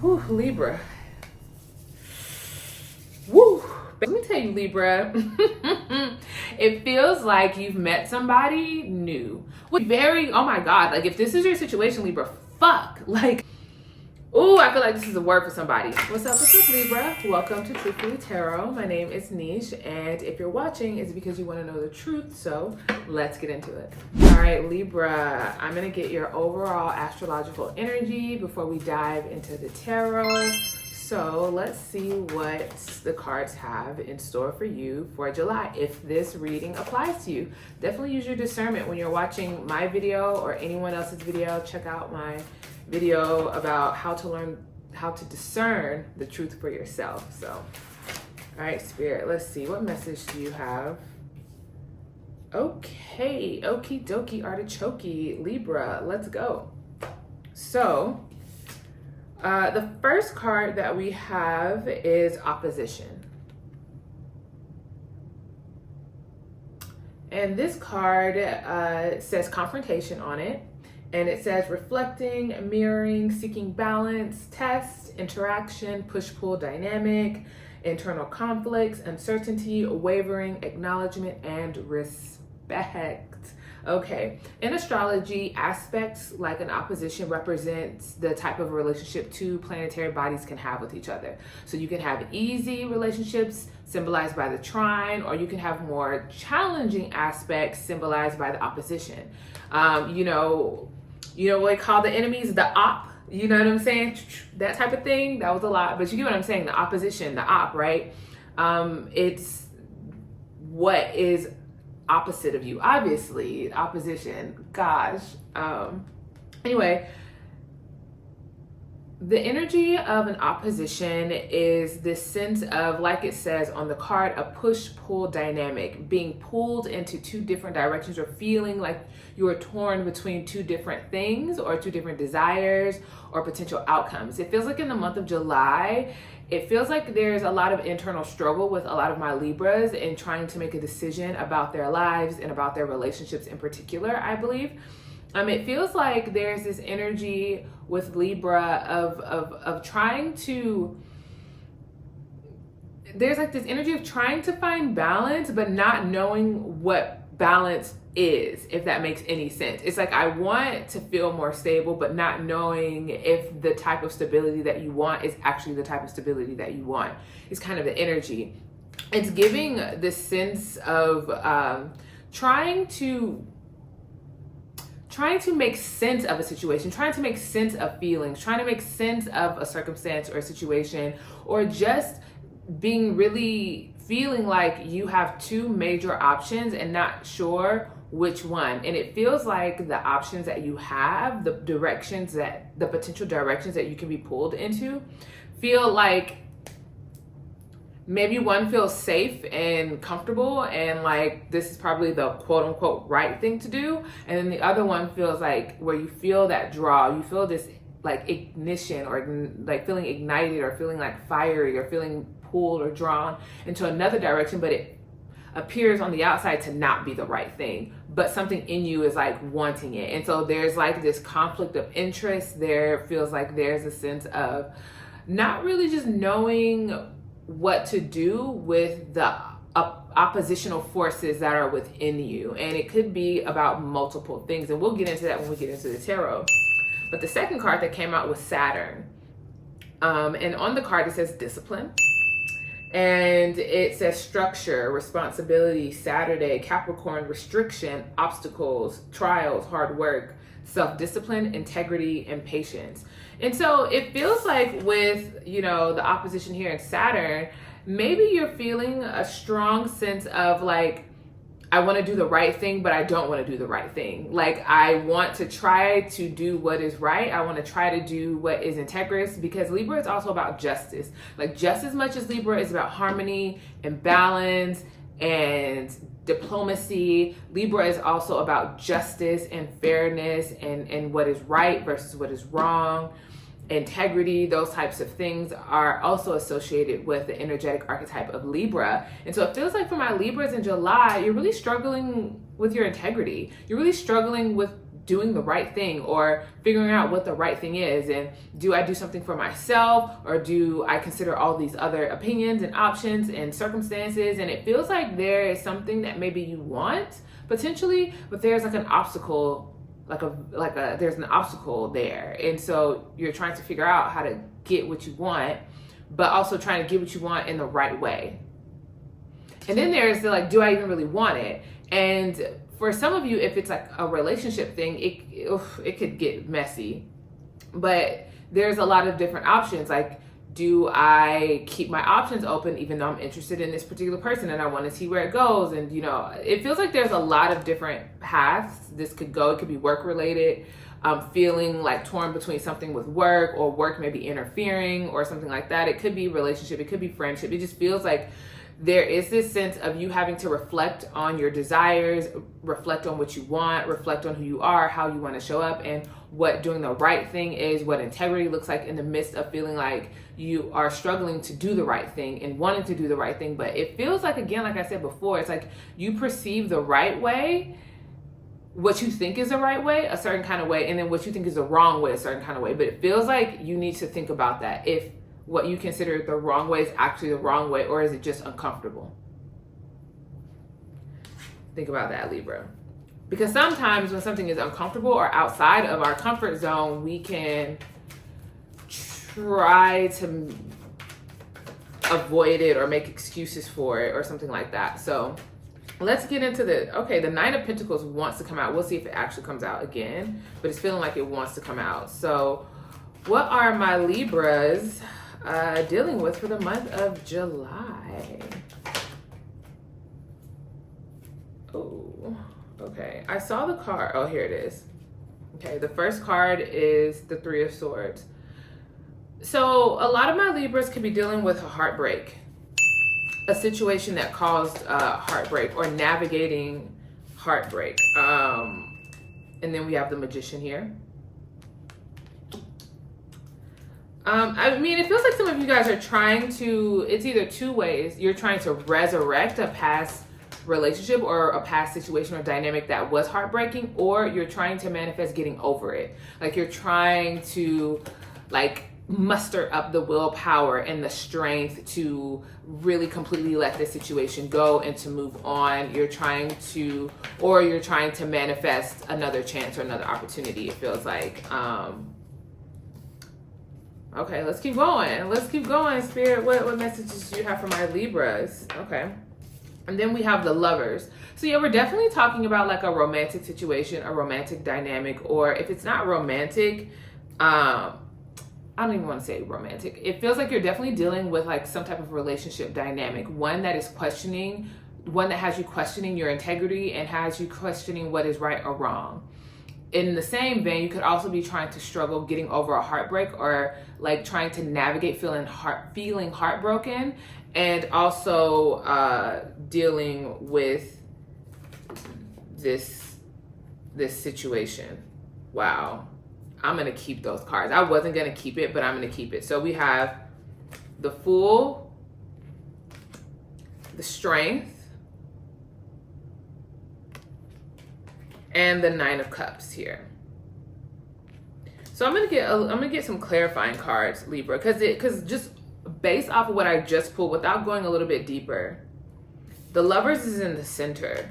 Whew, Libra. Woo! Let me tell you, Libra, it feels like you've met somebody new. Very, oh my God, like if this is your situation, Libra, fuck. Like, ooh, I feel like this is a word for somebody. What's up, Libra? Welcome to Truthfully Tarot. My name is Niche, and if you're watching, it's because you want to know the truth, so let's get into it. All right, Libra, I'm going to get your overall astrological energy before we dive into the tarot. So let's see what the cards have in store for you for July. If this reading applies to you, definitely use your discernment when you're watching my video or anyone else's video. Check out my video about how to learn how to discern the truth for yourself. So, all right, Spirit, let's see. What message do you have? Okay, okie dokie artichoke, Libra, let's go. So, the first card that we have is opposition. And this card says confrontation on it. And it says reflecting, mirroring, seeking balance, test, interaction, push-pull dynamic, internal conflicts, uncertainty, wavering, acknowledgement, and respect. Okay, in astrology, aspects like an opposition represents the type of relationship two planetary bodies can have with each other. So you can have easy relationships symbolized by the trine, or you can have more challenging aspects symbolized by the opposition. You know what they call the enemies, the op, you know what I'm saying? That type of thing. That was a lot, but you get what I'm saying, the opposition, the op, right? It's what is opposite of you, obviously, opposition, gosh. Anyway, the energy of an opposition is this sense of, like it says on the card, a push-pull dynamic, being pulled into two different directions or feeling like you are torn between two different things or two different desires or potential outcomes. It feels like in the month of July, it feels like there's a lot of internal struggle with a lot of my Libras in trying to make a decision about their lives and about their relationships in particular, I believe. It feels like there's this energy with Libra of trying to, there's like this energy of trying to find balance, but not knowing what balance is, if that makes any sense. It's like, I want to feel more stable, but not knowing if the type of stability that you want is actually the type of stability that you want. It's kind of the energy. It's giving this sense of trying to make sense of a situation, trying to make sense of feelings, trying to make sense of a circumstance or a situation, or just being really feeling like you have two major options and not sure which one. And it feels like the options that you have, the potential directions that you can be pulled into, feel like maybe one feels safe and comfortable and like this is probably the quote unquote right thing to do. And then the other one feels like where you feel that draw, you feel this like ignition or like feeling ignited or feeling like fiery or feeling pulled or drawn into another direction, but it appears on the outside to not be the right thing, but something in you is like wanting it. And so there's like this conflict of interest. There feels like there's a sense of not really just knowing what to do with the oppositional forces that are within you. And it could be about multiple things. And we'll get into that when we get into the tarot. But the second card that came out was Saturn. And on the card, it says discipline. And it says structure, responsibility, Saturday, Capricorn, restriction, obstacles, trials, hard work, self-discipline, integrity, and patience. And so it feels like with, the opposition here in Saturn, maybe you're feeling a strong sense of like, I want to do the right thing, but I don't want to do the right thing. Like, I want to try to do what is right. I want to try to do what is integrous, because Libra is also about justice. Like, just as much as Libra is about harmony and balance and diplomacy, Libra is also about justice and fairness and what is right versus what is wrong. Integrity, those types of things are also associated with the energetic archetype of Libra. And so it feels like for my Libras in July, you're really struggling with your integrity. You're really struggling with doing the right thing or figuring out what the right thing is. And do I do something for myself, or do I consider all these other opinions and options and circumstances? And it feels like there is something that maybe you want potentially, but there's like an obstacle, there's an obstacle there. And so you're trying to figure out how to get what you want, but also trying to get what you want in the right way. And then there's the like, do I even really want it? And for some of you, if it's like a relationship thing, it could get messy. But there's a lot of different options. Like, do I keep my options open even though I'm interested in this particular person and I want to see where it goes? And, you know, it feels like there's a lot of different paths this could go. It could be work related, feeling like torn between something with work, or work maybe interfering or something like that. It could be relationship. It could be friendship. It just feels like there is this sense of you having to reflect on your desires, reflect on what you want, reflect on who you are, how you want to show up, and what doing the right thing is, what integrity looks like in the midst of feeling like you are struggling to do the right thing and wanting to do the right thing. But it feels like, again, like I said before, it's like you perceive the right way, what you think is the right way, a certain kind of way, and then what you think is the wrong way, a certain kind of way. But it feels like you need to think about that. If what you consider the wrong way is actually the wrong way, or is it just uncomfortable? Think about that, Libra. Because sometimes when something is uncomfortable or outside of our comfort zone, we can try to avoid it or make excuses for it or something like that. So let's get into the Nine of Pentacles wants to come out. We'll see if it actually comes out again, but it's feeling like it wants to come out. So what are my Libras dealing with for the month of July? Oh, okay. I saw the card. Oh, here it is. Okay, the first card is the Three of Swords. So a lot of my Libras could be dealing with a heartbreak, a situation that caused heartbreak, or navigating heartbreak. And then we have the Magician here. I mean, it feels like some of you guys are trying to, it's either two ways. You're trying to resurrect a past relationship or a past situation or dynamic that was heartbreaking, or you're trying to manifest getting over it. Like, you're trying to like muster up the willpower and the strength to really completely let this situation go and to move on. You're trying to manifest another chance or another opportunity, it feels like. Okay, let's keep going. Let's keep going, Spirit. What messages do you have for my Libras? Okay. And then we have the Lovers. So yeah, we're definitely talking about like a romantic situation, a romantic dynamic, or if it's not romantic, I don't even want to say romantic. It feels like you're definitely dealing with like some type of relationship dynamic, one that is questioning, one that has you questioning your integrity and has you questioning what is right or wrong. In the same vein, you could also be trying to struggle getting over a heartbreak, or like trying to navigate feeling heartbroken, and also dealing with this situation. Wow. I'm going to keep those cards. I wasn't going to keep it, but I'm going to keep it. So we have the Fool, the Strength, and the Nine of Cups here. So I'm gonna get some clarifying cards, Libra, because just based off of what I just pulled, without going a little bit deeper, the Lovers is in the center.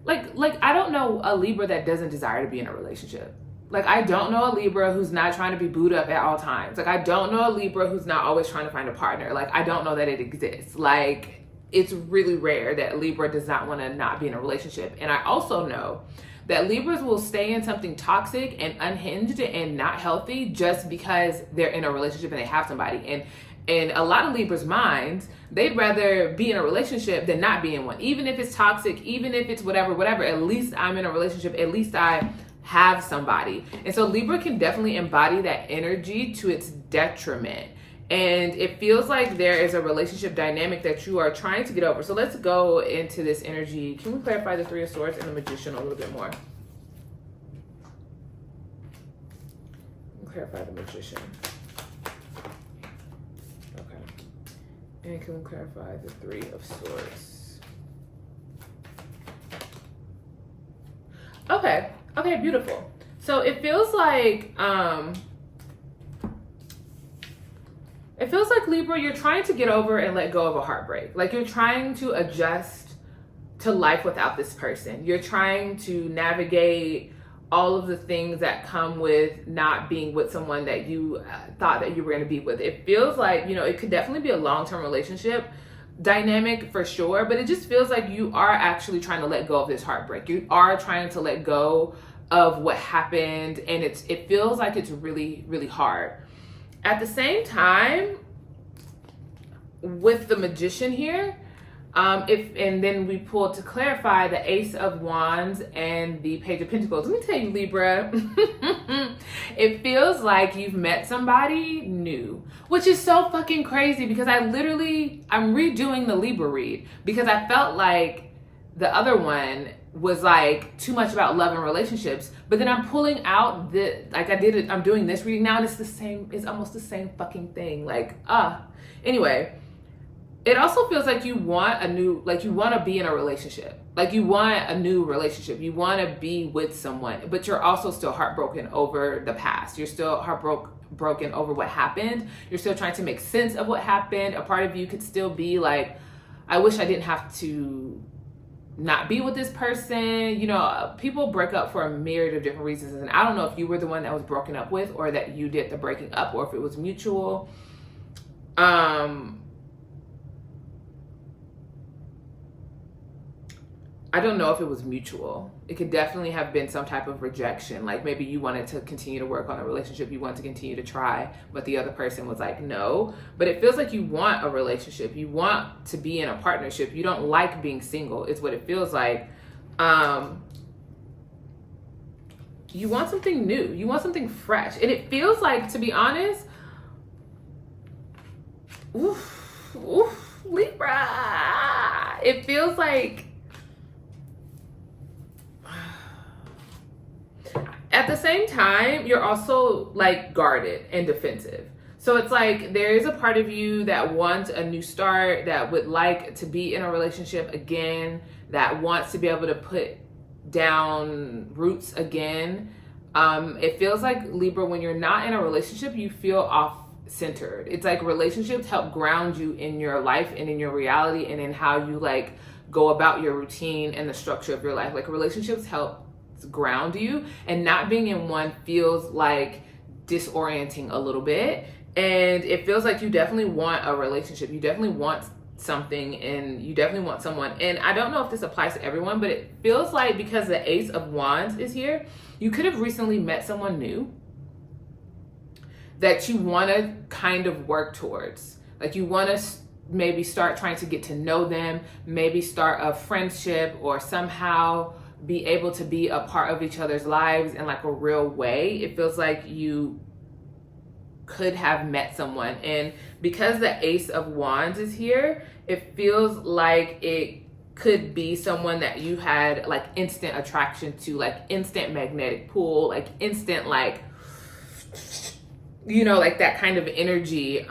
Like I don't know a Libra that doesn't desire to be in a relationship. Like, I don't know a Libra who's not trying to be booed up at all times. Like, I don't know a Libra who's not always trying to find a partner. Like, I don't know that it exists. Like, it's really rare that Libra does not want to not be in a relationship. And I also know that Libras will stay in something toxic and unhinged and not healthy just because they're in a relationship and they have somebody. And in a lot of Libras' minds, they'd rather be in a relationship than not be in one. Even if it's toxic, even if it's whatever, at least I'm in a relationship, at least I have somebody. And so Libra can definitely embody that energy to its detriment. And it feels like there is a relationship dynamic that you are trying to get over. So let's go into this energy. Can we clarify the Three of Swords and the Magician a little bit more? Clarify the Magician. Okay. And can we clarify the Three of Swords? Okay, Okay, beautiful. So it feels like Libra, you're trying to get over and let go of a heartbreak. Like you're trying to adjust to life without this person. You're trying to navigate all of the things that come with not being with someone that you thought that you were going to be with. It feels like, you know, it could definitely be a long-term relationship dynamic for sure, but it just feels like you are actually trying to let go of this heartbreak. You are trying to let go of what happened, and it feels like it's really, really hard. At the same time, with the Magician here, and then we pulled to clarify the Ace of Wands and the Page of Pentacles. Let me tell you, Libra, it feels like you've met somebody new, which is so fucking crazy because I'm redoing the Libra read because I felt like the other one was like too much about love and relationships, but then I'm pulling out I'm doing this reading now and it's almost the same fucking thing. Anyway, it also feels like you want to be in a relationship. Like you want a new relationship. You want to be with someone, but you're also still heartbroken over the past. You're still heartbroken over what happened. You're still trying to make sense of what happened. A part of you could still be like, I wish I didn't have to not be with this person. You know, people break up for a myriad of different reasons. And I don't know if you were the one that was broken up with or that you did the breaking up or if it was mutual. I don't know if it was mutual. It could definitely have been some type of rejection. Like maybe you wanted to continue to work on a relationship. You wanted to continue to try, but the other person was like, no. But it feels like you want a relationship. You want to be in a partnership. You don't like being single. It's what it feels like. You want something new. You want something fresh. And it feels like, to be honest, Libra, it feels like at the same time, you're also like guarded and defensive. So it's like there is a part of you that wants a new start, that would like to be in a relationship again, that wants to be able to put down roots again. It feels like, Libra, when you're not in a relationship, you feel off-centered. It's like relationships help ground you in your life and in your reality and in how you like go about your routine and the structure of your life. Like relationships help ground you, and not being in one feels like disorienting a little bit. And it feels like you definitely want a relationship. You definitely want something, and you definitely want someone. And I don't know if this applies to everyone, but it feels like because the Ace of Wands is here, you could have recently met someone new that you want to kind of work towards. Like you want to maybe start trying to get to know them, maybe start a friendship, or somehow be able to be a part of each other's lives in like a real way. It feels like you could have met someone, and because the Ace of Wands is here, it feels like it could be someone that you had like instant attraction to, like instant magnetic pull, like instant, like, you know, like that kind of energy.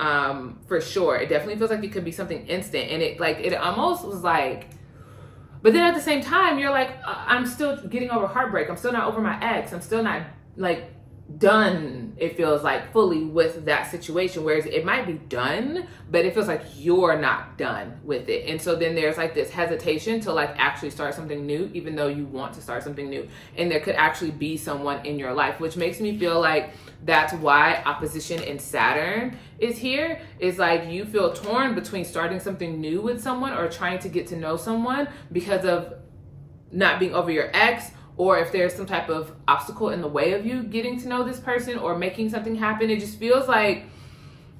For sure, it definitely feels like it could be something instant, and it almost was like, but then at the same time, you're like, I'm still getting over heartbreak. I'm still not over my ex. I'm still not like done, it feels like, fully with that situation. Whereas it might be done, but it feels like you're not done with it. And so then there's like this hesitation to like actually start something new, even though you want to start something new. And there could actually be someone in your life, which makes me feel like that's why opposition in Saturn is here. Is like you feel torn between starting something new with someone or trying to get to know someone because of not being over your ex, or if there's some type of obstacle in the way of you getting to know this person or making something happen. It just feels like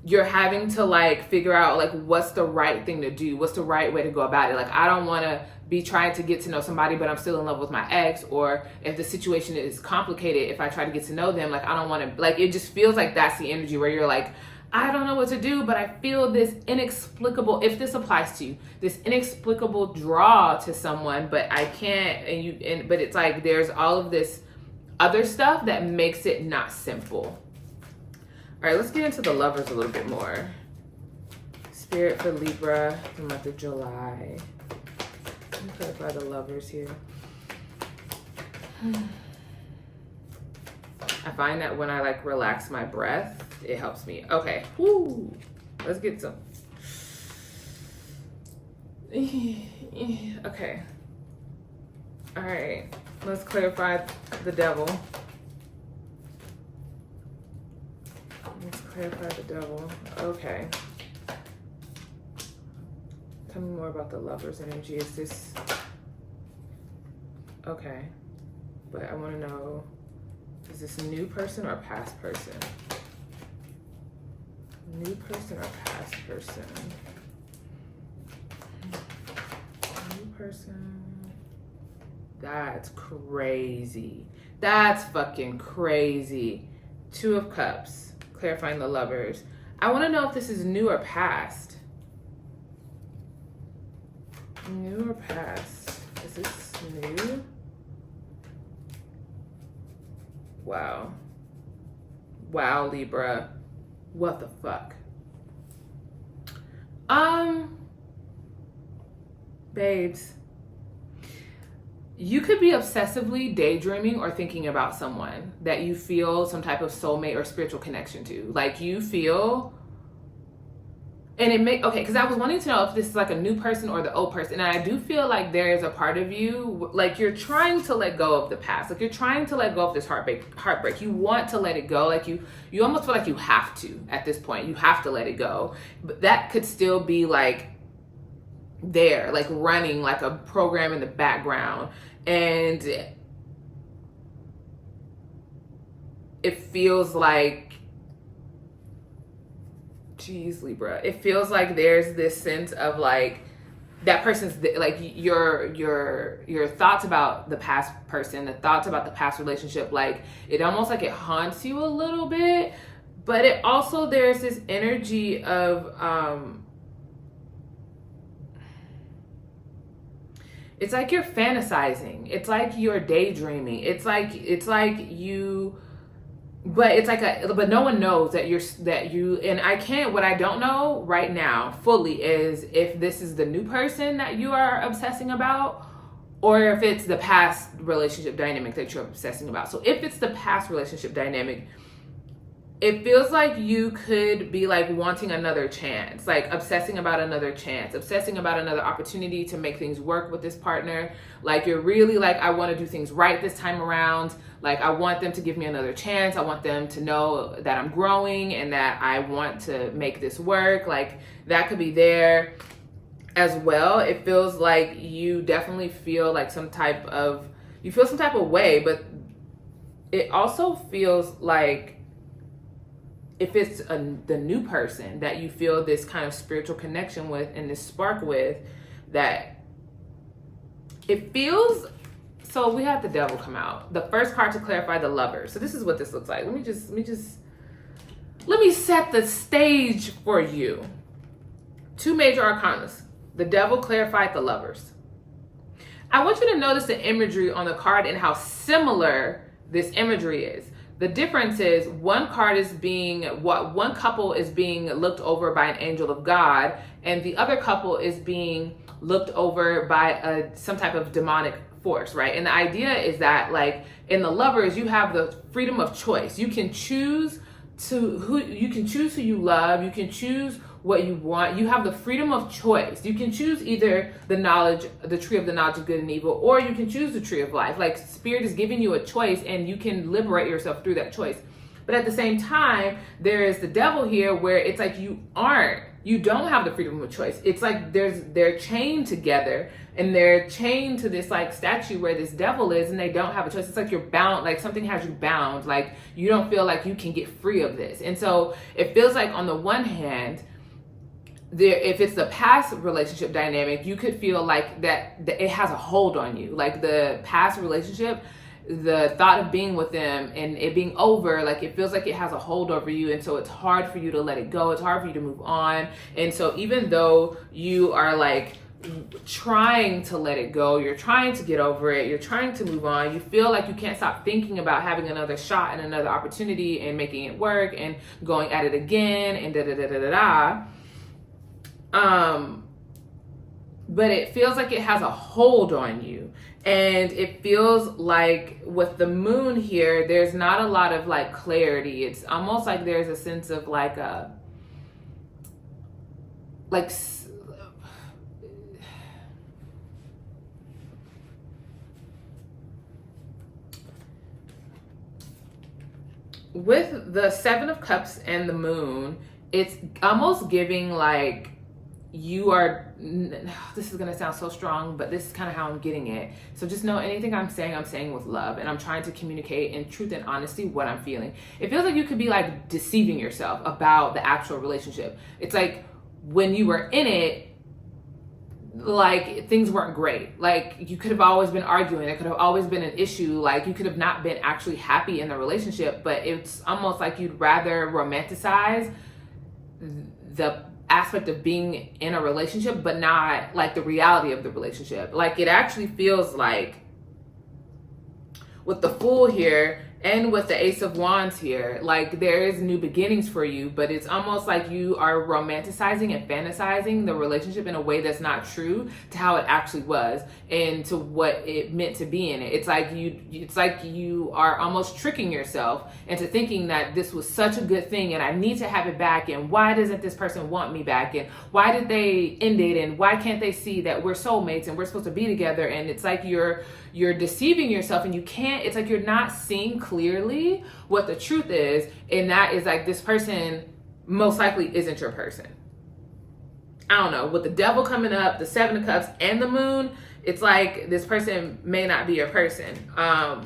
you're having to like figure out like what's the right thing to do, what's the right way to go about it. Like I don't want to be trying to get to know somebody but I'm still in love with my ex, or if the situation is complicated, if I try to get to know them, like I don't want to, like it just feels like that's the energy where you're like, I don't know what to do, but I feel this inexplicable, if this applies to you, this inexplicable draw to someone, but I can't, but it's like there's all of this other stuff that makes it not simple. All right, let's get into the Lovers a little bit more. Spirit for Libra, the month of July. Let me clarify the Lovers here. I find that when I like relax my breath, it helps me. Okay. Woo. Let's get some. Okay. All right. Let's clarify the devil. Let's clarify the devil. Okay. Tell me more about the Lover's energy. Is this... Okay. But I want to know, is this a new person or a past person? New person or past person? New person. That's crazy. That's fucking crazy. 2 of Cups. Clarifying the Lovers. I want to know if this is new or past. New or past? Is this new? Wow. Wow, Libra. What the fuck? Babes. You could be obsessively daydreaming or thinking about someone that you feel some type of soulmate or spiritual connection to. Like you feel... And it may, okay, because I was wanting to know if this is like a new person or the old person. And I do feel like there is a part of you, like you're trying to let go of the past. Like you're trying to let go of this heartbreak. You want to let it go. Like you almost feel like you have to at this point. You have to let it go. But that could still be like there, like running like a program in the background. And it feels like, geez, Libra, it feels like there's this sense of like that person's like your thoughts about the past person, the thoughts about the past relationship, like it almost like it haunts you a little bit. But it also, there's this energy of it's like you're fantasizing, it's like you're daydreaming, it's like you, but it's like but no one knows that you, and what I don't know right now fully is if this is the new person that you are obsessing about or if it's the past relationship dynamic that you're obsessing about. So if it's the past relationship dynamic, it feels like you could be like wanting another chance, like obsessing about another chance, obsessing about another opportunity to make things work with this partner. Like you're really like, I want to do things right this time around. Like I want them to give me another chance. I want them to know that I'm growing and that I want to make this work. Like that could be there as well. It feels like you definitely feel like some type of way, but it also feels like if it's the new person that you feel this kind of spiritual connection with and this spark with, that it feels... So we had the Devil come out. The first card to clarify the Lover. So this is what this looks like. Let me set the stage for you. 2 major arcanas. The Devil clarified the Lovers. I want you to notice the imagery on the card and how similar this imagery is. The difference is one couple is being looked over by an angel of God, and the other couple is being looked over by some type of demonic force, right? And the idea is that, like in the Lovers, you have the freedom of choice. You can choose who you love. You can choose what you want. You have the freedom of choice. You can choose either the tree of the knowledge of good and evil, or you can choose the tree of life. Like Spirit is giving you a choice and you can liberate yourself through that choice. But at the same time, there is the Devil here where it's like you don't have the freedom of choice. It's like they're chained together and they're chained to this like statue where this devil is, and they don't have a choice. It's like you're bound, like something has you bound, like you don't feel like you can get free of this. And so it feels like on the one hand, if it's the past relationship dynamic, you could feel like that it has a hold on you. Like the past relationship, the thought of being with them and it being over, like it feels like it has a hold over you, and so it's hard for you to let it go. It's hard for you to move on. And so even though you are like trying to let it go, you're trying to get over it, you're trying to move on, you feel like you can't stop thinking about having another shot and another opportunity and making it work and going at it again and but it feels like it has a hold on you. And it feels like with the moon here, there's not a lot of like clarity. It's almost like there's a sense of like with the Seven of Cups and the moon, it's almost giving like you are, this is going to sound so strong, but this is kind of how I'm getting it. So just know anything I'm saying with love, and I'm trying to communicate in truth and honesty what I'm feeling. It feels like you could be like deceiving yourself about the actual relationship. It's like when you were in it, like things weren't great. Like you could have always been arguing. There could have always been an issue. Like you could have not been actually happy in the relationship, but it's almost like you'd rather romanticize the aspect of being in a relationship, but not like the reality of the relationship. Like it actually feels like with the Fool here and with the Ace of Wands here, like there is new beginnings for you, but it's almost like you are romanticizing and fantasizing the relationship in a way that's not true to how it actually was and to what it meant to be in it. It's like you are almost tricking yourself into thinking that this was such a good thing and I need to have it back, and why doesn't this person want me back, and why did they end it, and why can't they see that we're soulmates and we're supposed to be together. And it's like you're deceiving yourself, and you can't, it's like you're not seeing clearly what the truth is, and that is like this person most likely isn't your person. I don't know, with the Devil coming up, the Seven of Cups and the moon, it's like this person may not be your person,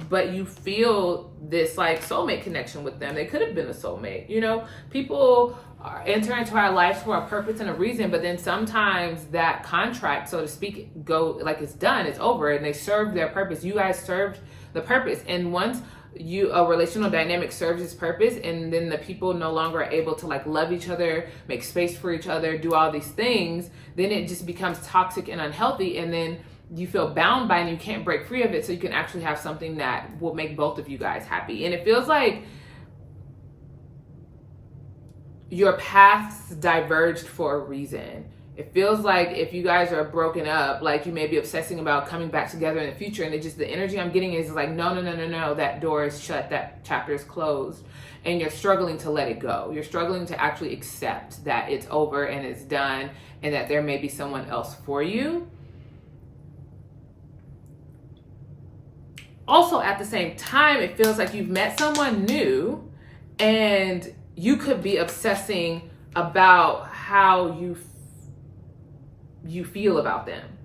but you feel this like soulmate connection with them. They could have been a soulmate. You know, people enter into our lives for a purpose and a reason, but then sometimes that contract, so to speak, it's done, it's over, and they served their purpose. You guys served the purpose, and once a relational dynamic serves its purpose, and then the people no longer are able to like love each other, make space for each other, do all these things, then it just becomes toxic and unhealthy, and then you feel bound by it and you can't break free of it, so you can actually have something that will make both of you guys happy. And it feels like your paths diverged for a reason. It feels like if you guys are broken up, like you may be obsessing about coming back together in the future, and it just, the energy I'm getting is like, no, that door is shut, that chapter is closed, and you're struggling to let it go. You're struggling to actually accept that it's over and it's done, and that there may be someone else for you. Also, at the same time, it feels like you've met someone new, and you could be obsessing about how you feel about them,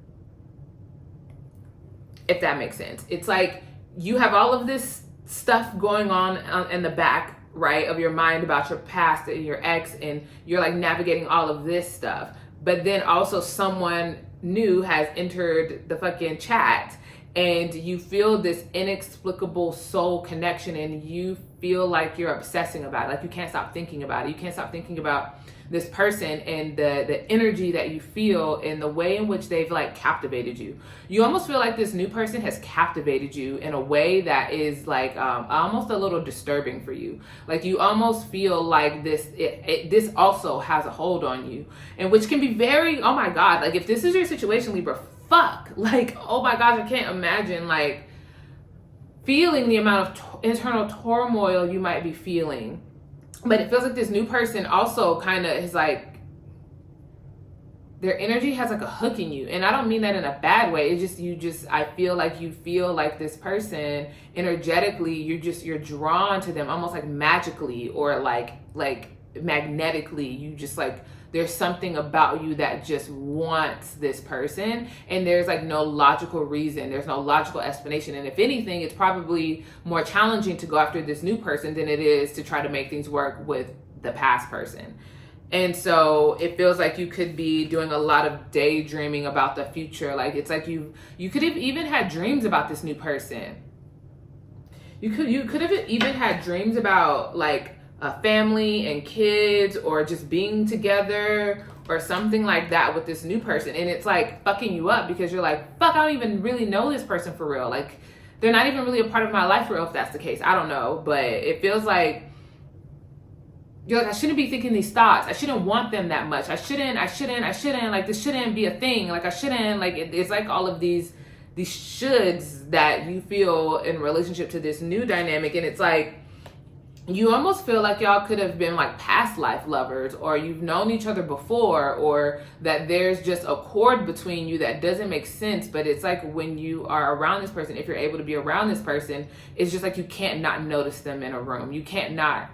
if that makes sense. It's like you have all of this stuff going on in the back, right, of your mind about your past and your ex, and you're like navigating all of this stuff, but then also someone new has entered the fucking chat, and you feel this inexplicable soul connection, and you feel like you're obsessing about it. Like you can't stop thinking about it. You can't stop thinking about this person and the energy that you feel and the way in which they've like captivated you. You almost feel like this new person has captivated you in a way that is like almost a little disturbing for you. Like you almost feel like this also has a hold on you, and which can be very, oh my God, like if this is your situation, Libra, fuck, like, oh my gosh, I can't imagine like feeling the amount of internal turmoil you might be feeling. But it feels like this new person also kind of is like, their energy has like a hook in you. And I don't mean that in a bad way. It's just, I feel like you feel like this person energetically, you're drawn to them almost like magically, or like magnetically. You just like, there's something about you that just wants this person, and there's like no logical reason, there's no logical explanation. And if anything, it's probably more challenging to go after this new person than it is to try to make things work with the past person. And so it feels like you could be doing a lot of daydreaming about the future. Like it's like you could have even had dreams about this new person. You could have even had dreams about like a family and kids, or just being together or something like that with this new person. And it's like fucking you up because you're like, fuck, I don't even really know this person for real. Like they're not even really a part of my life for real, if that's the case. I don't know, but it feels like you're like, I shouldn't be thinking these thoughts. I shouldn't want them that much. I shouldn't, like, this shouldn't be a thing. Like, I shouldn't, like, it's like all of these shoulds that you feel in relationship to this new dynamic. And it's like, you almost feel like y'all could have been like past life lovers, or you've known each other before, or that there's just a cord between you that doesn't make sense. But it's like when you are around this person, if you're able to be around this person, it's just like you can't not notice them in a room. You can't not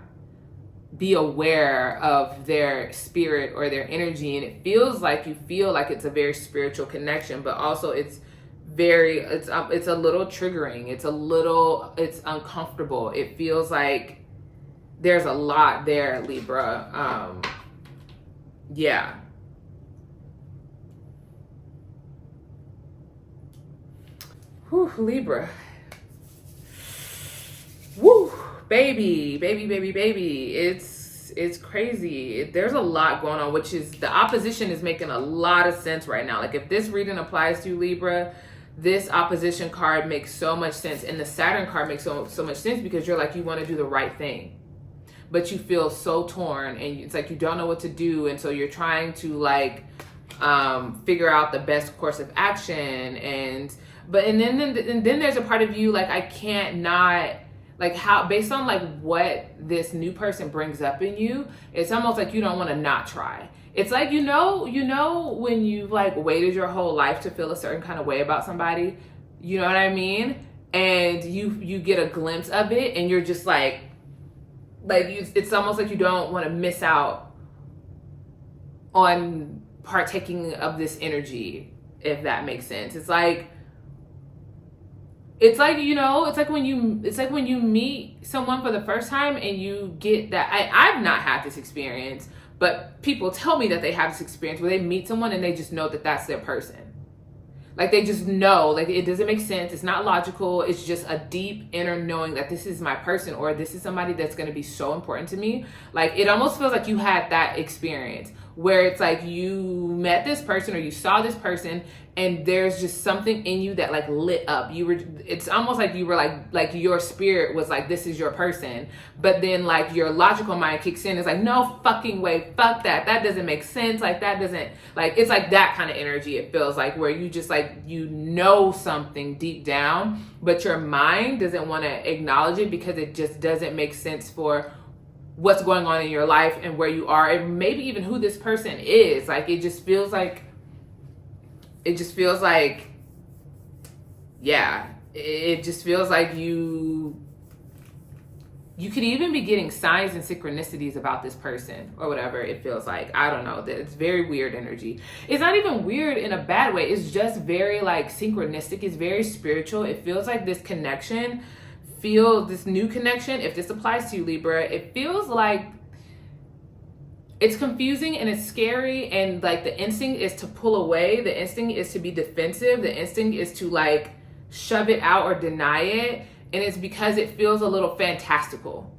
be aware of their spirit or their energy. And it feels like you feel like it's a very spiritual connection, but also it's a little triggering. It's uncomfortable. It feels like there's a lot there, Libra. Yeah. Whew, Libra. Woo, baby. It's crazy. There's a lot going on, which is the opposition is making a lot of sense right now. Like if this reading applies to you, Libra, this opposition card makes so much sense. And the Saturn card makes so much sense because you're like, you want to do the right thing, but you feel so torn and it's like you don't know what to do. And so you're trying to like figure out the best course of action. And then there's a part of you like, I can't not, like how, based on like what this new person brings up in you, it's almost like you don't want to not try. It's like, you know, when you've like waited your whole life to feel a certain kind of way about somebody, you know what I mean? And you get a glimpse of it and you're just like it's almost like you don't want to miss out on partaking of this energy, if that makes sense. It's like, you know, it's like when you meet someone for the first time and you get that. I've not had this experience, but people tell me that they have this experience where they meet someone and they just know that that's their person. Like they just know, like it doesn't make sense. It's not logical. It's just a deep inner knowing that this is my person, or this is somebody that's going to be so important to me. Like it almost feels like you had that experience where it's like you met this person or you saw this person and there's just something in you that like lit up. It's almost like you were like your spirit was like, this is your person. But then like your logical mind kicks in. It's like, no fucking way. Fuck that. That doesn't make sense. Like that doesn't, like, it's like that kind of energy. It feels like where you just like, you know, something deep down, but your mind doesn't want to acknowledge it because it just doesn't make sense for what's going on in your life and where you are, and maybe even who this person is. Like it just feels like, yeah, it just feels like you could even be getting signs and synchronicities about this person or whatever. It feels like, I don't know, it's very weird energy. It's not even weird in a bad way. It's just very like synchronistic. It's very spiritual. It feels like this connection, this new connection, if this applies to you, Libra, it feels like it's confusing and it's scary, and like the instinct is to pull away, the instinct is to be defensive, the instinct is to like shove it out or deny it, and it's because it feels a little fantastical,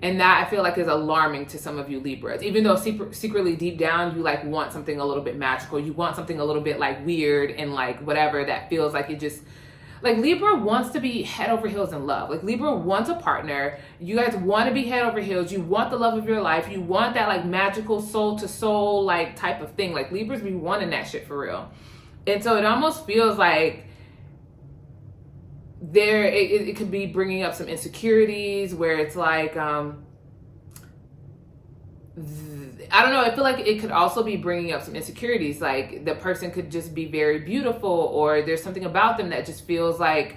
and that I feel like is alarming to some of you Libras, even though secretly deep down you like want something a little bit magical, you want something a little bit like weird and like whatever that feels like it just. Like Libra wants to be head over heels in love. Like Libra wants a partner. You guys want to be head over heels. You want the love of your life. You want that like magical soul to soul like type of thing. Like Libras be wanting that shit for real. And so it almost feels like it could be bringing up some insecurities where it's like, I don't know. I feel like it could also be bringing up some insecurities. Like the person could just be very beautiful, or there's something about them that just feels like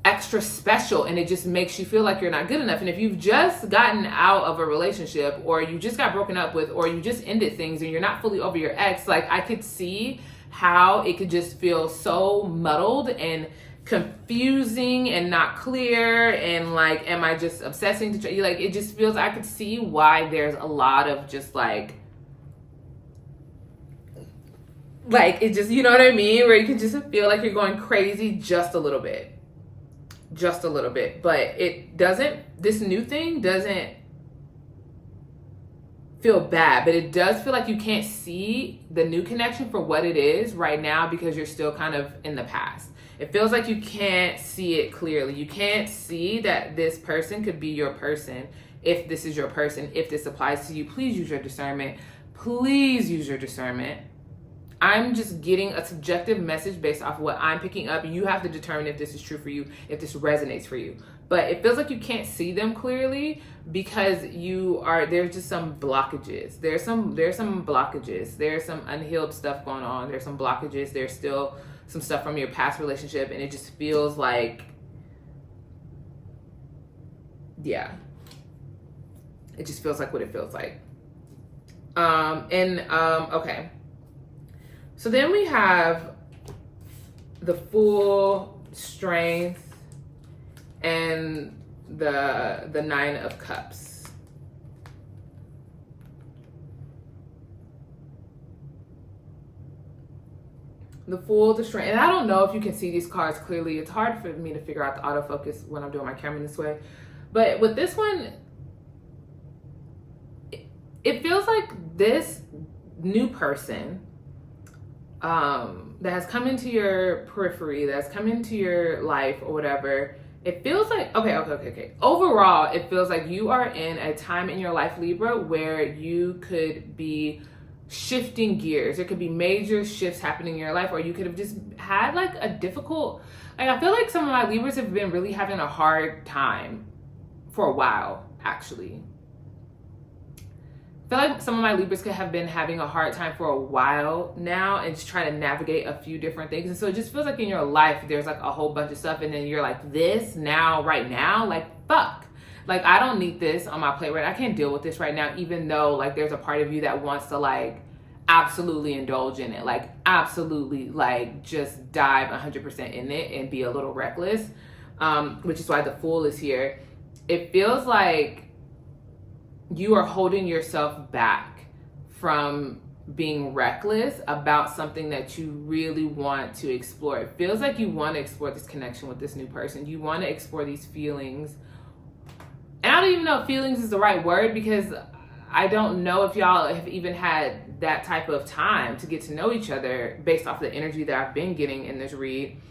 extra special, and it just makes you feel like you're not good enough. And if you've just gotten out of a relationship, or you just got broken up with, or you just ended things and you're not fully over your ex, like I could see how it could just feel so muddled and confusing and not clear, and like, am I just obsessing to try? Like it just feels, I could see why there's a lot of just like it just, you know what I mean, where you can just feel like you're going crazy just a little bit, but it doesn't, this new thing doesn't feel bad, but it does feel like you can't see the new connection for what it is right now because you're still kind of in the past. It feels like you can't see it clearly. You can't see that this person could be your person if this is your person, if this applies to you. Please use your discernment. Please use your discernment. I'm just getting a subjective message based off of what I'm picking up. You have to determine if this is true for you, if this resonates for you. But it feels like you can't see them clearly because there's just some blockages. There's some blockages. There's some unhealed stuff going on. There's some blockages. There's still some stuff from your past relationship, and it just feels like, yeah. It just feels like what it feels like. Okay. So then we have the Fool, Strength, and the Nine of Cups. The Fool, the Strength, and I don't know if you can see these cards clearly. It's hard for me to figure out the autofocus when I'm doing my camera this way. But with this one, it feels like this new person that has come into your periphery, that's come into your life or whatever, it feels like, okay. Overall, it feels like you are in a time in your life, Libra, where you could be shifting gears. There could be major shifts happening in your life, or you could have just had like a difficult, like I feel like some of my Libras have been really having a hard time for a while, actually. I feel like some of my Libras could have been having a hard time for a while now and just trying to navigate a few different things. And so it just feels like in your life, there's like a whole bunch of stuff. And then you're like, this now, right now, like, fuck. Like, I don't need this on my plate right now. I can't deal with this right now, even though like there's a part of you that wants to like absolutely indulge in it. Like absolutely like just dive 100% in it and be a little reckless, which is why the Fool is here. It feels like you are holding yourself back from being reckless about something that you really want to explore. It feels like you want to explore this connection with this new person. You want to explore these feelings. And I don't even know if feelings is the right word, because I don't know if y'all have even had that type of time to get to know each other based off the energy that I've been getting in this read.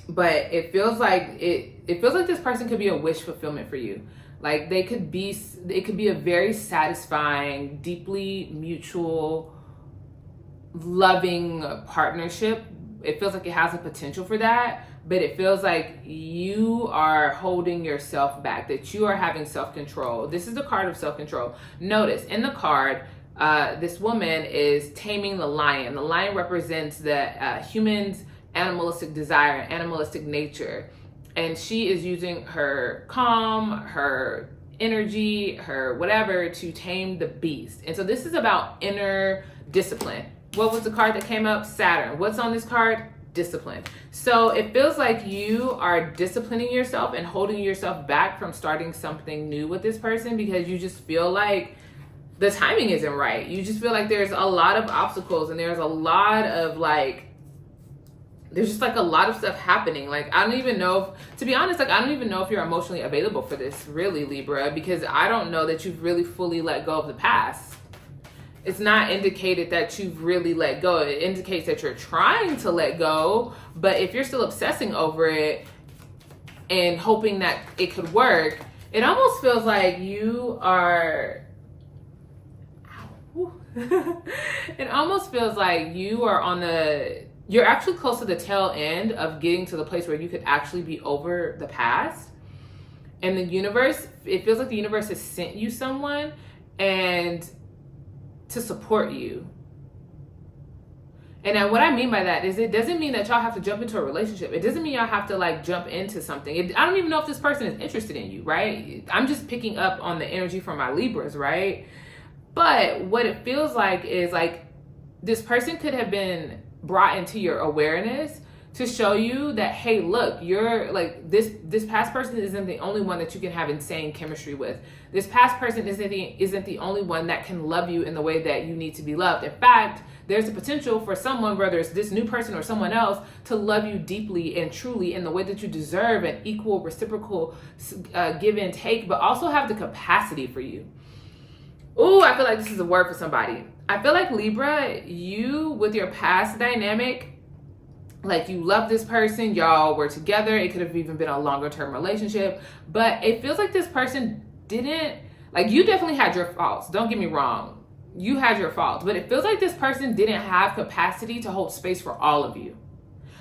But it feels like it feels like this person could be a wish fulfillment for you. Like it could be a very satisfying, deeply mutual, loving partnership. It feels like it has a potential for that, but it feels like you are holding yourself back, that you are having self-control. This is the card of self-control. Notice in the card, this woman is taming the lion. The lion represents the human's animalistic desire, animalistic nature. And she is using her calm, her energy, her whatever to tame the beast. And so this is about inner discipline. What was the card that came up? Saturn. What's on this card? Discipline. So it feels like you are disciplining yourself and holding yourself back from starting something new with this person because you just feel like the timing isn't right. You just feel like there's a lot of obstacles and there's a lot of like, there's just like a lot of stuff happening. Like, I don't even know if, to be honest, like, I don't even know if you're emotionally available for this, really, Libra, because I don't know that you've really fully let go of the past. It's not indicated that you've really let go. It indicates that you're trying to let go, but if you're still obsessing over it and hoping that it could work, it almost feels like you are, it almost feels like you are you're actually close to the tail end of getting to the place where you could actually be over the past. And the universe, it feels like the universe has sent you someone and to support you. And what I mean by that is it doesn't mean that y'all have to jump into a relationship. It doesn't mean y'all have to like jump into something. I don't even know if this person is interested in you, right? I'm just picking up on the energy from my Libras, right? But what it feels like is like this person could have been brought into your awareness to show you that, hey, look, you're like this past person isn't the only one that you can have insane chemistry with. This past person isn't the only one that can love you in the way that you need to be loved. In fact, there's a potential for someone, whether it's this new person or someone else, to love you deeply and truly in the way that you deserve, an equal, reciprocal give and take, but also have the capacity for you. Ooh, I feel like this is a word for somebody. I feel like Libra, you with your past dynamic, like you love this person, y'all were together, it could have even been a longer term relationship, but it feels like this person didn't Like, you definitely had your faults. Don't get me wrong. You had your faults. But it feels like this person didn't have capacity to hold space for all of you.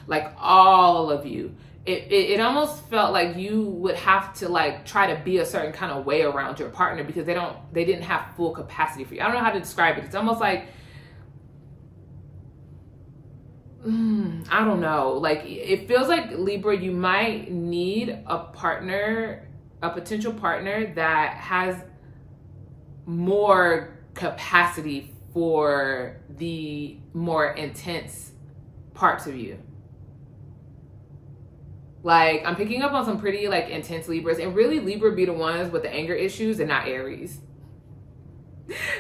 Like, all of you. It almost felt like you would have to like try to be a certain kind of way around your partner because they didn't have full capacity for you. I don't know how to describe it. It's almost like, I don't know. Like, it feels like, Libra, you might need a partner, a potential partner that has more capacity for the more intense parts of you. Like, I'm picking up on some pretty like intense Libras, and really Libra be the ones with the anger issues and not Aries.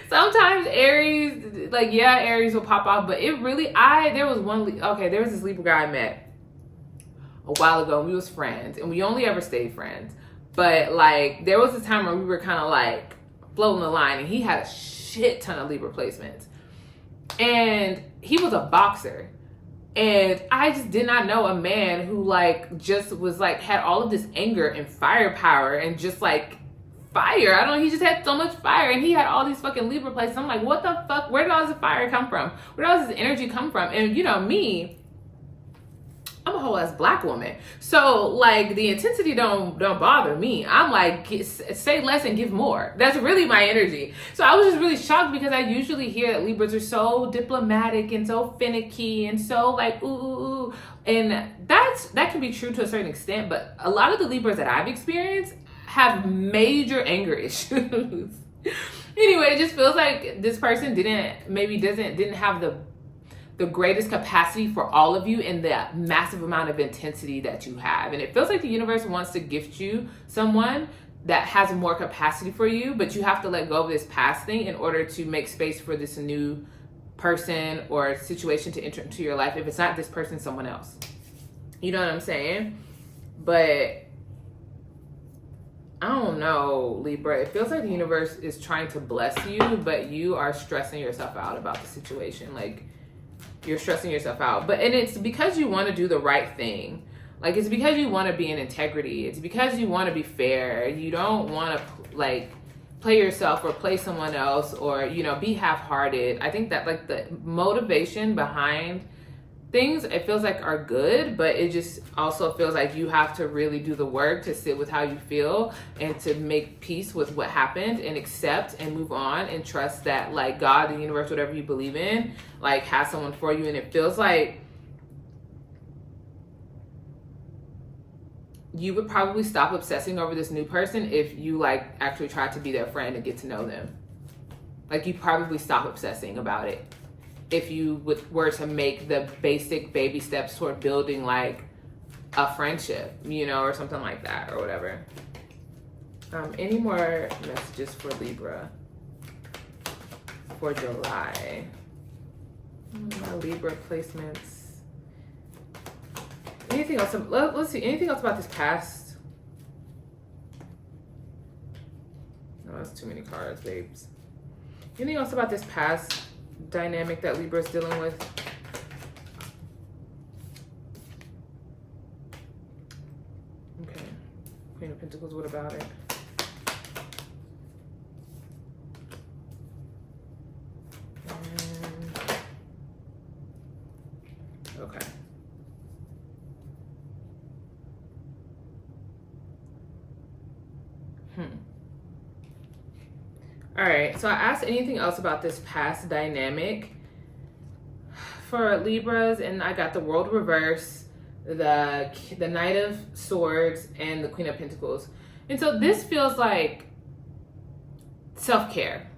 Sometimes Aries, like, yeah, Aries will pop off, but it really, there was this Libra guy I met a while ago, and we was friends, and we only ever stayed friends. But like, there was a time where we were kind of like floating the line, and he had a shit ton of Libra placements, and he was a boxer. And I just did not know a man who like just was like had all of this anger and firepower and just like fire. I don't know, he just had so much fire, and he had all these fucking Libra places. I'm like, what the fuck? Where did all this fire come from? Where did all this energy come from? And you know me, I'm a whole ass black woman, so like the intensity don't bother me. I'm like, say less and give more. That's really my energy. So I was just really shocked because I usually hear that Libras are so diplomatic and so finicky and so like ooh, and that can be true to a certain extent, but a lot of the Libras that I've experienced have major anger issues. Anyway, it just feels like this person didn't have the greatest capacity for all of you in the massive amount of intensity that you have. And it feels like the universe wants to gift you someone that has more capacity for you, but you have to let go of this past thing in order to make space for this new person or situation to enter into your life. If it's not this person, someone else. You know what I'm saying? But I don't know, Libra. It feels like the universe is trying to bless you, but you are stressing yourself out about the situation. Like, you're stressing yourself out, and it's because you want to do the right thing. Like, it's because you want to be in integrity. It's because you want to be fair. You don't want to like play yourself or play someone else, or, you know, be half-hearted. I think that like the motivation behind things, it feels like, are good, but it just also feels like you have to really do the work to sit with how you feel and to make peace with what happened and accept and move on and trust that like God, the universe, whatever you believe in, like has someone for you. And it feels like you would probably stop obsessing over this new person if you like actually tried to be their friend and get to know them. Like, you probably stop obsessing about it if you were to make the basic baby steps toward building like a friendship, you know, or something like that, or whatever. Any more messages for Libra for July? My Libra placements. Anything else? Let's see. Anything else about this past? No, that's too many cards, babes. Anything else about this past dynamic that Libra is dealing with? Okay. Queen of Pentacles, what about it? Okay. All right, so I asked anything else about this past dynamic for Libras, and I got the World reverse, the Knight of Swords, and the Queen of Pentacles. And so this feels like self-care.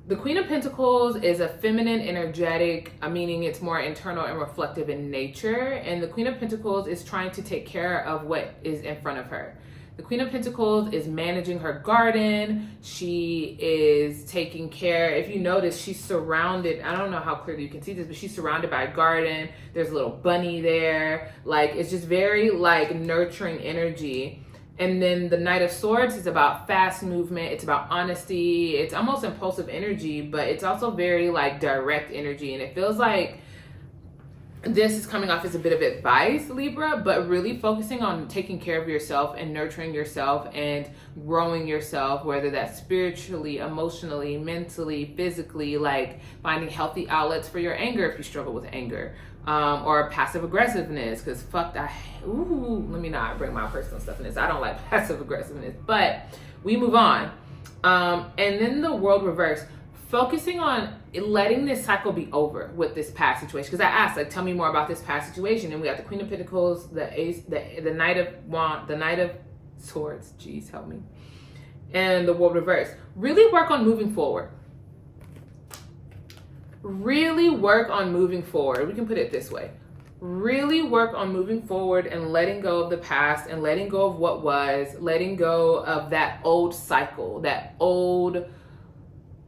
The Queen of Pentacles is a feminine, energetic, meaning it's more internal and reflective in nature. And the Queen of Pentacles is trying to take care of what is in front of her. The Queen of Pentacles is managing her garden. She is taking care. If you notice, she's surrounded. I don't know how clearly you can see this, but she's surrounded by a garden. There's a little bunny there. Like, it's just very like nurturing energy. And then the Knight of Swords is about fast movement. It's about honesty. It's almost impulsive energy, but it's also very like direct energy. And it feels like this is coming off as a bit of advice, Libra, but really focusing on taking care of yourself and nurturing yourself and growing yourself, whether that's spiritually, emotionally, mentally, physically, like finding healthy outlets for your anger if you struggle with anger, or passive aggressiveness, because fuck that. Ooh, let me not bring my personal stuff in this. I don't like passive aggressiveness, but we move on. And then the world reverse. Focusing on letting this cycle be over with this past situation. Because I asked, like, tell me more about this past situation. And we got the Queen of Pentacles, the Ace, the Knight of Wands, the Knight of Swords. Jeez, help me. And the World Reverse. Really work on moving forward. Really work on moving forward. We can put it this way. Really work on moving forward and letting go of the past and letting go of what was, letting go of that old cycle, that old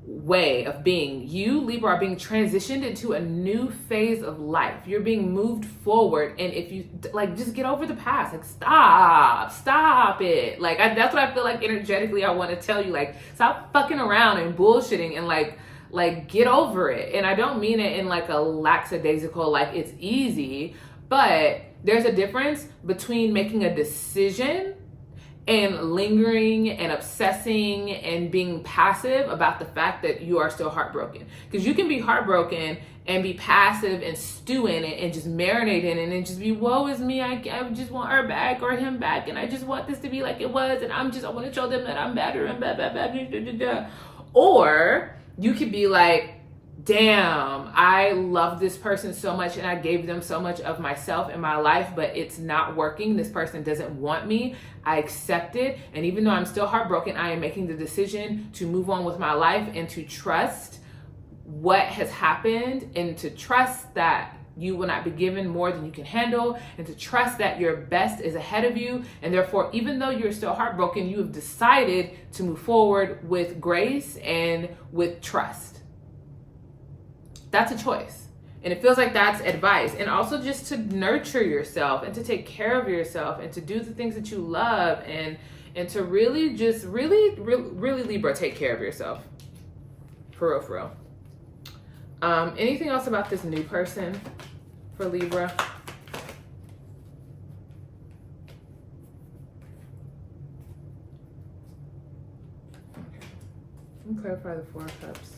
way of being. You, Libra, are being transitioned into a new phase of life. You're being moved forward, and if you like, just get over the past. Like, stop it. Like, that's what I feel like energetically I want to tell you. Like, stop fucking around and bullshitting and like get over it. And I don't mean it in like a lackadaisical, like it's easy, but there's a difference between making a decision and lingering and obsessing and being passive about the fact that you are still heartbroken. Because you can be heartbroken and be passive and stew in it and just marinate in it and just be, woe is me, I just want her back or him back, and I just want this to be like it was, and I want to show them that I'm better and blah, blah, blah, blah, blah, blah. Or you could be like, damn, I love this person so much and I gave them so much of myself in my life, but it's not working. This person doesn't want me. I accept it. And even though I'm still heartbroken, I am making the decision to move on with my life and to trust what has happened and to trust that you will not be given more than you can handle, and to trust that your best is ahead of you. And therefore, even though you're still heartbroken, you have decided to move forward with grace and with trust. That's a choice. And it feels like that's advice. And also just to nurture yourself and to take care of yourself and to do the things that you love and to really just really Libra, take care of yourself. For real, for real. Anything else about this new person for Libra? Okay. Let me clarify the Four of Cups.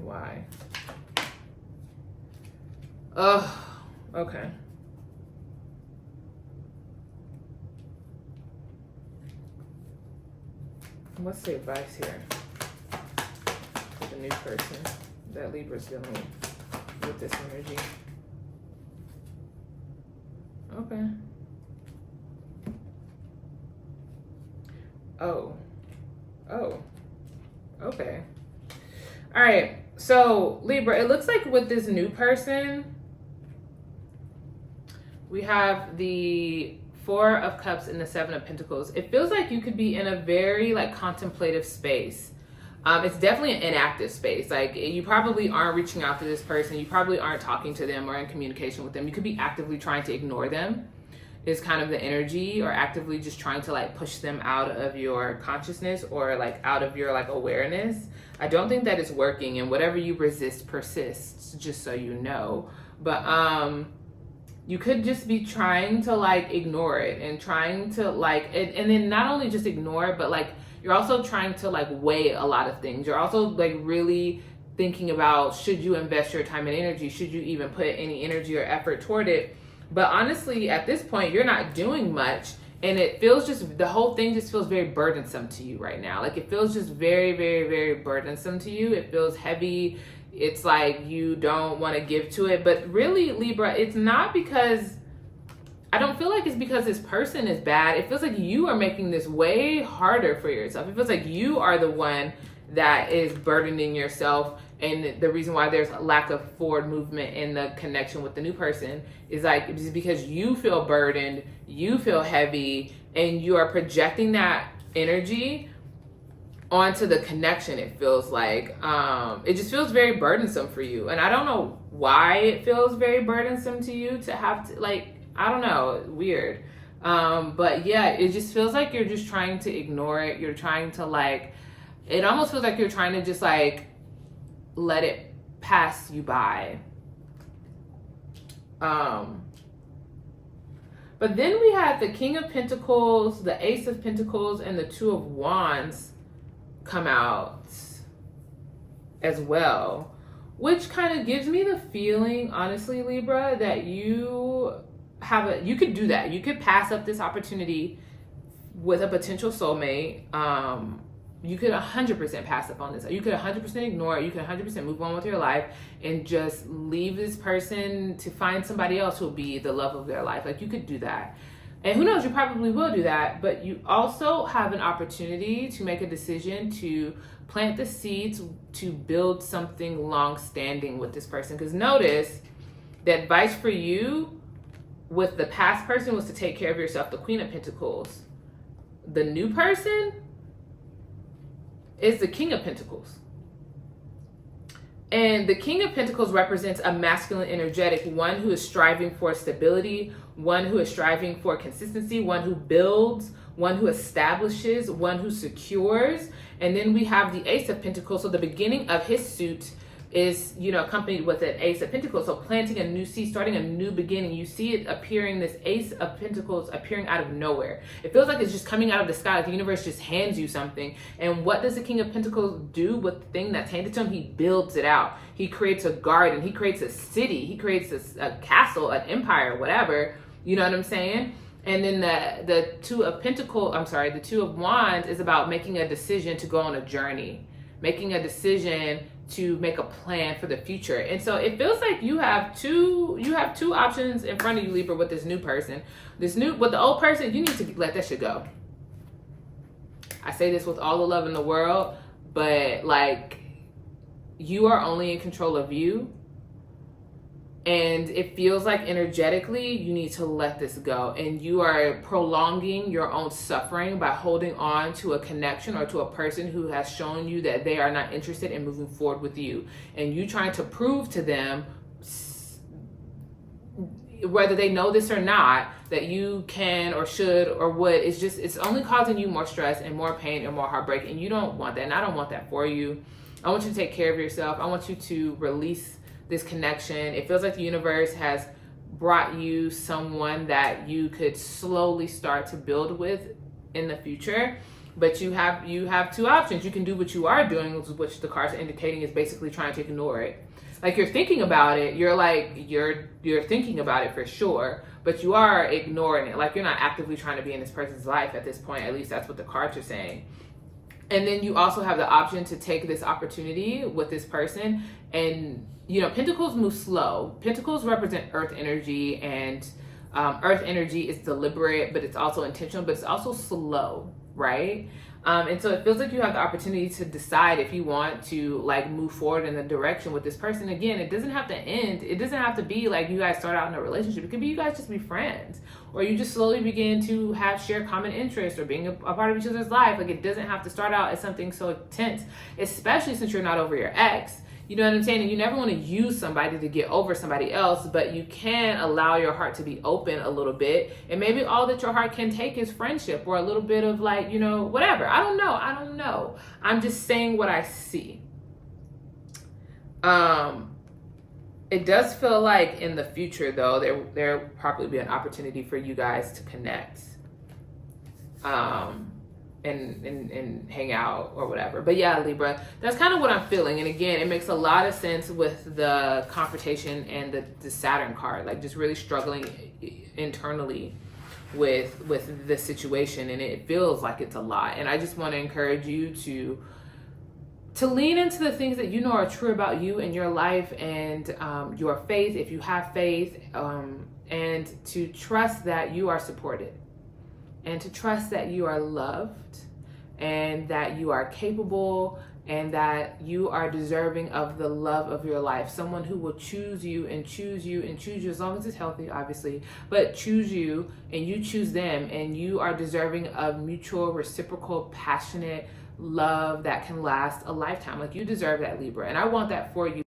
Why? Oh, okay. What's the advice here for the new person that Libra's dealing with this energy? Okay. Oh, okay. All right. So Libra, it looks like with this new person, we have the Four of Cups and the Seven of Pentacles. It feels like you could be in a very like contemplative space. It's definitely an inactive space. Like, you probably aren't reaching out to this person. You probably aren't talking to them or in communication with them. You could be actively trying to ignore them, is kind of the energy, or actively just trying to like push them out of your consciousness or like out of your like awareness. I don't think that is working, and whatever you resist persists, just so you know. But you could just be trying to like ignore it and trying to like, and then not only just ignore it, but like you're also trying to like weigh a lot of things. You're also like really thinking about, should you invest your time and energy? Should you even put any energy or effort toward it? But honestly, at this point, you're not doing much, and it feels just, the whole thing just feels very burdensome to you right now. Like, it feels just very, very, very burdensome to you. It feels heavy. It's like you don't want to give to it. But really, Libra, it's not because, I don't feel like it's because this person is bad. It feels like you are making this way harder for yourself. It feels like you are the one that is burdening yourself. And the reason why there's a lack of forward movement in the connection with the new person is like, it's because you feel burdened, you feel heavy, and you are projecting that energy onto the connection. It feels like it just feels very burdensome for you, and I don't know why it feels very burdensome to you to have to, like, I don't know, weird. But yeah, it just feels like you're just trying to ignore it. You're trying to like, it almost feels like you're trying to just like let it pass you by. But then we had the King of Pentacles, the Ace of Pentacles, and the Two of Wands come out as well, which kind of gives me the feeling, honestly, Libra, that you could do that. You could pass up this opportunity with a potential soulmate. You could 100% pass up on this. You could 100% ignore it. You could 100% move on with your life and just leave this person to find somebody else who will be the love of their life. Like, you could do that. And who knows, you probably will do that. But you also have an opportunity to make a decision to plant the seeds to build something long-standing with this person. Because notice, the advice for you with the past person was to take care of yourself, the Queen of Pentacles. The new person is the King of Pentacles. And the King of Pentacles represents a masculine energetic, one who is striving for stability, one who is striving for consistency, one who builds, one who establishes, one who secures. And then we have the Ace of Pentacles. So the beginning of his suit is, accompanied with an Ace of Pentacles. So planting a new seed, starting a new beginning. You see it appearing, this Ace of Pentacles appearing out of nowhere. It feels like it's just coming out of the sky, like the universe just hands you something. And what does the King of Pentacles do with the thing that's handed to him? He builds it out. He creates a garden. He creates a city. He creates a castle, an empire, whatever. You know what I'm saying? And then the Two of the Two of Wands is about making a decision to go on a journey, making a decision to make a plan for the future. And so it feels like you have two options in front of you, Libra, with this new person. With the old person, you need to let that shit go. I say this with all the love in the world, but like, you are only in control of you. And it feels like energetically, you need to let this go. And you are prolonging your own suffering by holding on to a connection or to a person who has shown you that they are not interested in moving forward with you. And you trying to prove to them, whether they know this or not, that you can or should or would. It's only causing you more stress and more pain and more heartbreak. And you don't want that. And I don't want that for you. I want you to take care of yourself. I want you to release this connection. It feels like the universe has brought you someone that you could slowly start to build with in the future. But you have two options. You can do what you are doing, which the cards are indicating is basically trying to ignore it. Like, you're thinking about it. You're thinking about it for sure, but you are ignoring it. Like, you're not actively trying to be in this person's life at this point. At least that's what the cards are saying. And then you also have the option to take this opportunity with this person. And, Pentacles move slow. Pentacles represent earth energy, and earth energy is deliberate, but it's also intentional, but it's also slow, right? And so it feels like you have the opportunity to decide if you want to move forward in the direction with this person. Again, it doesn't have to end. It doesn't have to be like you guys start out in a relationship. It could be you guys just be friends, or you just slowly begin to have shared common interests or being a part of each other's life. Like, it doesn't have to start out as something so intense, especially since you're not over your ex. You know what I'm saying? And you never want to use somebody to get over somebody else, but you can allow your heart to be open a little bit. And maybe all that your heart can take is friendship, or a little bit of whatever. I don't know. I'm just saying what I see. It does feel like in the future, though, there will probably be an opportunity for you guys to connect. And hang out or whatever. But yeah, Libra, that's kind of what I'm feeling. And again, it makes a lot of sense with the confrontation and the Saturn card, like just really struggling internally with the situation. And it feels like it's a lot. And I just want to encourage you to lean into the things that you know are true about you and your life and your faith, if you have faith, and to trust that you are supported. And to trust that you are loved, and that you are capable, and that you are deserving of the love of your life. Someone who will choose you and choose you and choose you, as long as it's healthy, obviously, but choose you and you choose them, and you are deserving of mutual, reciprocal, passionate love that can last a lifetime. Like, you deserve that, Libra. And I want that for you.